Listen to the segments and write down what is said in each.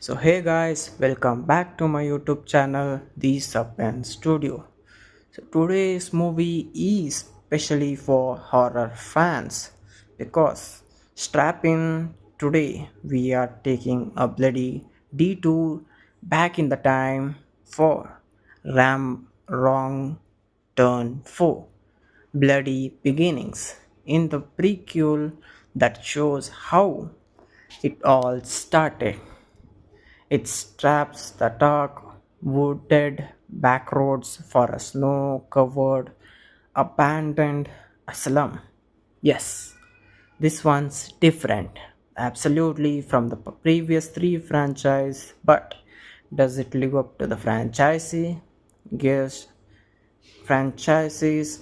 So hey guys, welcome back to my YouTube channel, The Subban Studio. So today's movie is specially for horror fans because strap in, today we are taking a bloody detour back in the time for Ram Wrong Turn 4 Bloody Beginnings in the prequel that shows how it all started. It straps the dark, wooded backroads for a snow covered, abandoned asylum. Yes, this one's different, absolutely from the previous three franchise, but does it live up to the franchisee? Gives franchise's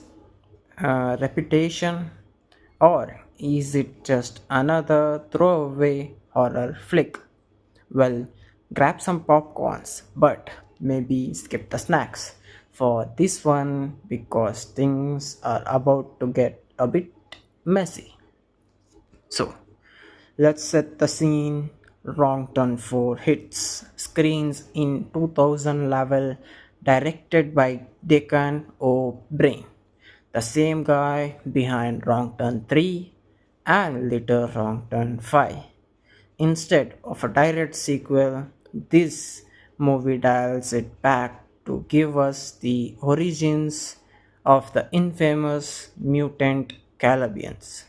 reputation, or is it just another throwaway horror flick? Well, grab some popcorns, but maybe skip the snacks for this one because things are about to get a bit messy. So, let's set the scene. Wrong Turn 4 hits screens in 2000 level, directed by Deacon O'Brien, the same guy behind Wrong Turn 3 and later Wrong Turn 5. Instead of a direct sequel, this movie dials it back to give us the origins of the infamous mutant Calabians.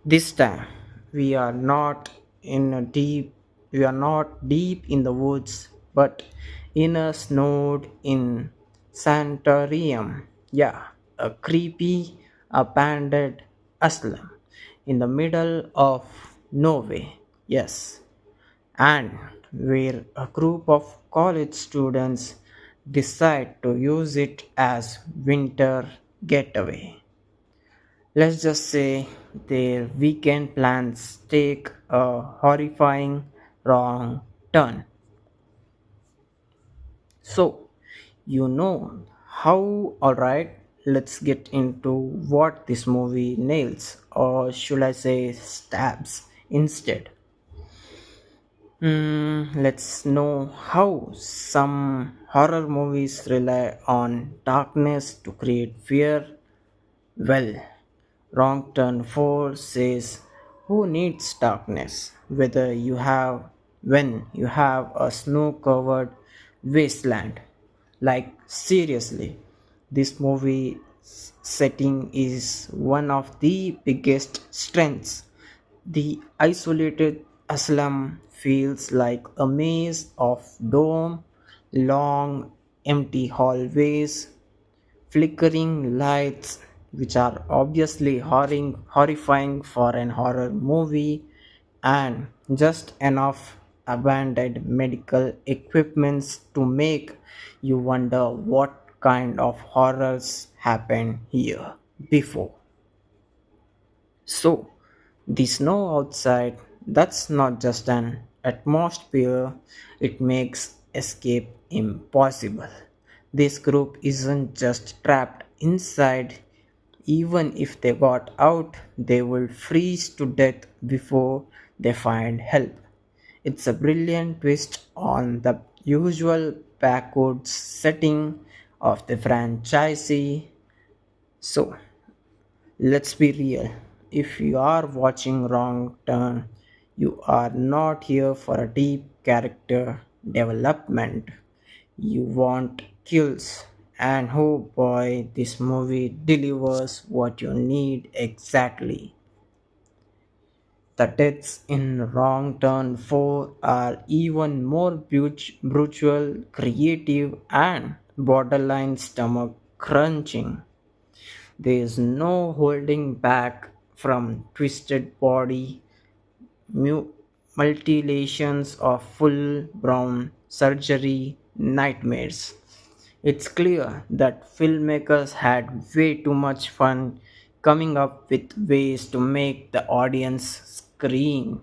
This time, we are not in a deep we are not deep in the woods, but in a snowed in sanitarium. Yeah, a creepy abandoned asylum in the middle of nowhere. Yes, and where a group of college students decide to use it as winter getaway. Let's just say their weekend plans take a horrifying wrong turn. So, how, alright, let's get into what this movie nails, or should I say stabs instead. Let's know how some horror movies rely on darkness to create fear. Well, Wrong Turn 4 says, who needs darkness? When you have a snow covered wasteland. Like, seriously, this movie setting is one of the biggest strengths. The isolated asylum feels like a maze of dome, long empty hallways, flickering lights, which are obviously horrifying for an horror movie, and just enough abandoned medical equipments to make you wonder what kind of horrors happened here before. So, the snow outside, that's not just an atmosphere, it makes escape impossible. This group isn't just trapped inside, even if they got out, they will freeze to death before they find help. It's a brilliant twist on the usual backwards setting of the franchisee. So, let's be real. If you are watching Wrong Turn, you are not here for a deep character development. You want kills. And oh boy, this movie delivers what you need exactly. The deaths in Wrong Turn 4 are even more brutal, creative, and borderline stomach crunching. There is no holding back from twisted body mutilations or full brown surgery nightmares. It's clear that filmmakers had way too much fun coming up with ways to make the audience scream.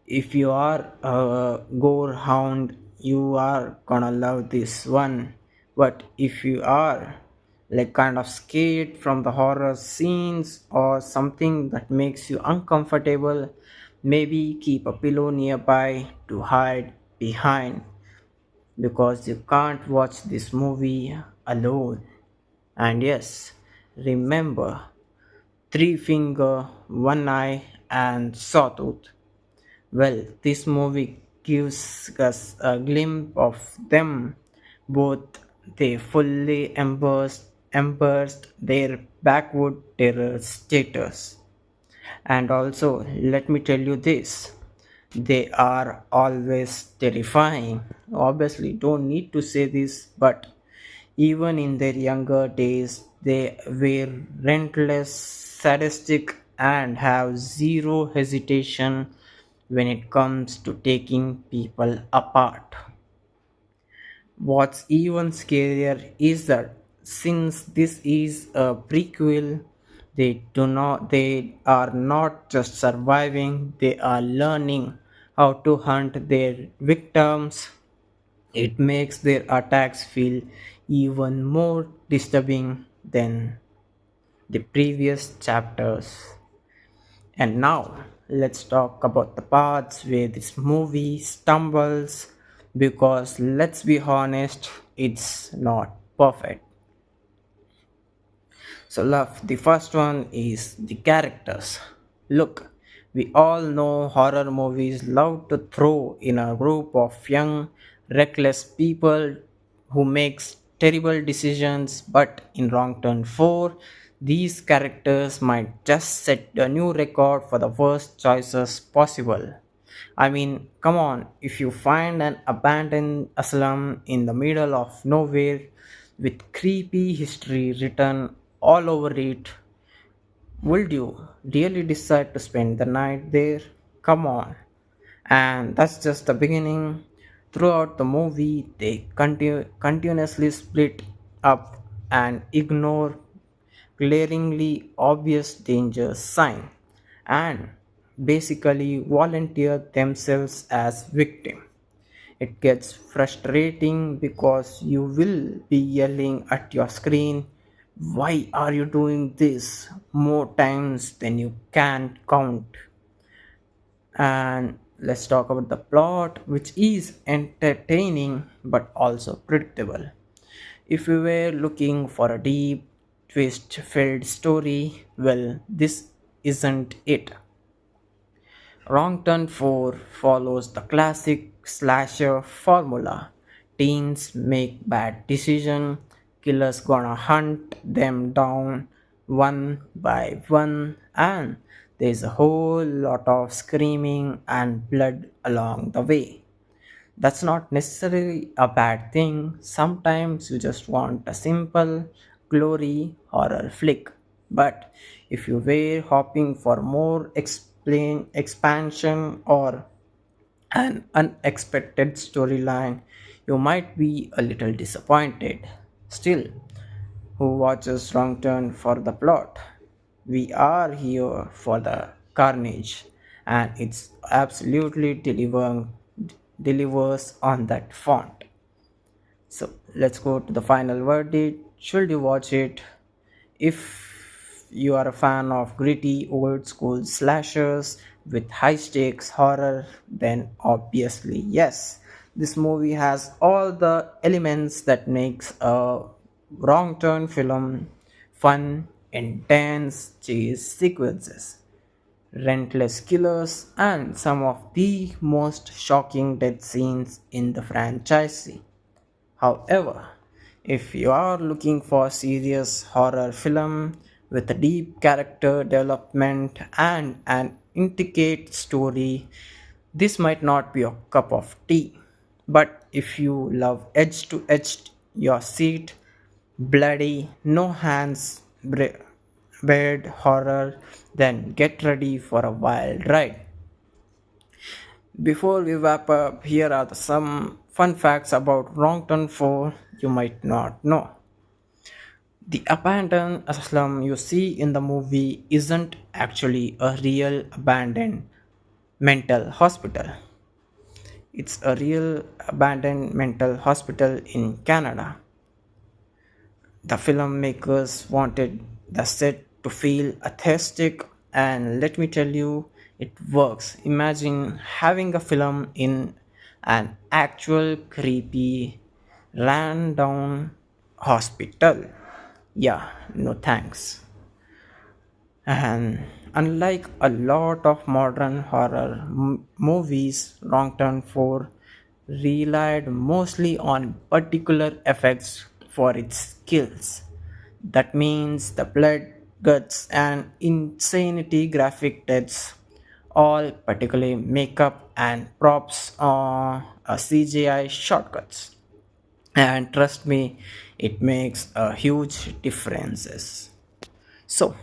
If you are a gore hound, you are gonna love this one. But if you are like kind of scared from the horror scenes or something that makes you uncomfortable, Maybe keep a pillow nearby to hide behind because you can't watch this movie alone. And yes, remember three finger, one eye, and sawtooth. Well, this movie gives us a glimpse of them both. They fully embraced their backward terror status. And also, let me tell you this, they are always terrifying. Obviously, don't need to say this, but even in their younger days, they were relentless, sadistic, and have zero hesitation when it comes to taking people apart. What's even scarier is that since this is a prequel, they are not just surviving, they are learning how to hunt their victims. It makes their attacks feel even more disturbing than the previous chapters. And now, let's talk about the parts where this movie stumbles because let's be honest, it's not perfect. So, love, the first one is the characters. Look, we all know horror movies love to throw in a group of young, reckless people who makes terrible decisions, but in Wrong Turn 4, these characters might just set a new record for the worst choices possible. I mean, come on, if you find an abandoned asylum in the middle of nowhere with creepy history written all over it, would you really decide to spend the night there? Come on. And that's just the beginning. Throughout the movie, they continuously split up and ignore glaringly obvious danger sign and basically volunteer themselves as victim. It gets frustrating because you will be yelling at your screen, why are you doing this more times than you can count? And let's talk about the plot, which is entertaining but also predictable. If you were looking for a deep, twist filled story, well, this isn't it. Wrong Turn 4 follows the classic slasher formula. Teens make bad decisions, killers gonna hunt them down one by one, and there's a whole lot of screaming and blood along the way. That's not necessarily a bad thing. Sometimes you just want a simple, glory horror flick. But if you were hoping for more expansion or an unexpected storyline, you might be a little disappointed. Still, who watches Wrong Turn for the plot? We are here for the carnage, and it's absolutely delivers on that font. So let's go to the final verdict. Should you watch it? If you are a fan of gritty old school slashers with high stakes horror, then obviously yes. This movie has all the elements that makes a wrong turn film fun, intense chase sequences, relentless killers, and some of the most shocking death scenes in the franchise. However, if you are looking for a serious horror film with a deep character development and an intricate story, this might not be a cup of tea. But if you love edge to edge your seat, bloody, no hands, bed horror, then get ready for a wild ride. Before we wrap up, here are some fun facts about Wrong Turn 4 you might not know. The abandoned asylum you see in the movie isn't actually a real abandoned mental hospital. It's a real abandoned mental hospital in Canada. The filmmakers wanted the set to feel aesthetic, and let me tell you, It works. Imagine having a film in an actual creepy, ran down hospital. Yeah, no thanks. And unlike a lot of modern horror movies, Wrong Turn 4 relied mostly on particular effects for its skills. That means the blood, guts, and insanity graphic deaths, all particularly makeup and props or CGI shortcuts. And trust me, it makes a huge differences. So,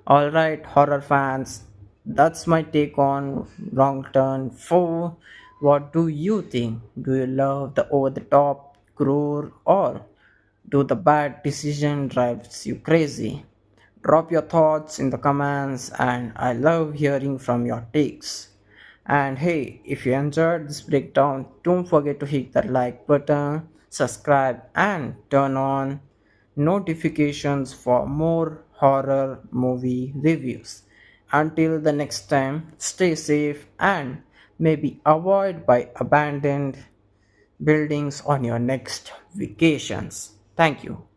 alright, horror fans, that's my take on Wrong Turn 4. What do you think? Do you love the over the top gore or do the bad decision drives you crazy? Drop your thoughts in the comments and I love hearing from your takes. And hey, if you enjoyed this breakdown, don't forget to hit that like button, subscribe, and turn on notifications for more horror movie reviews. Until the next time, stay safe and maybe avoid by abandoned buildings on your next vacations. Thank you.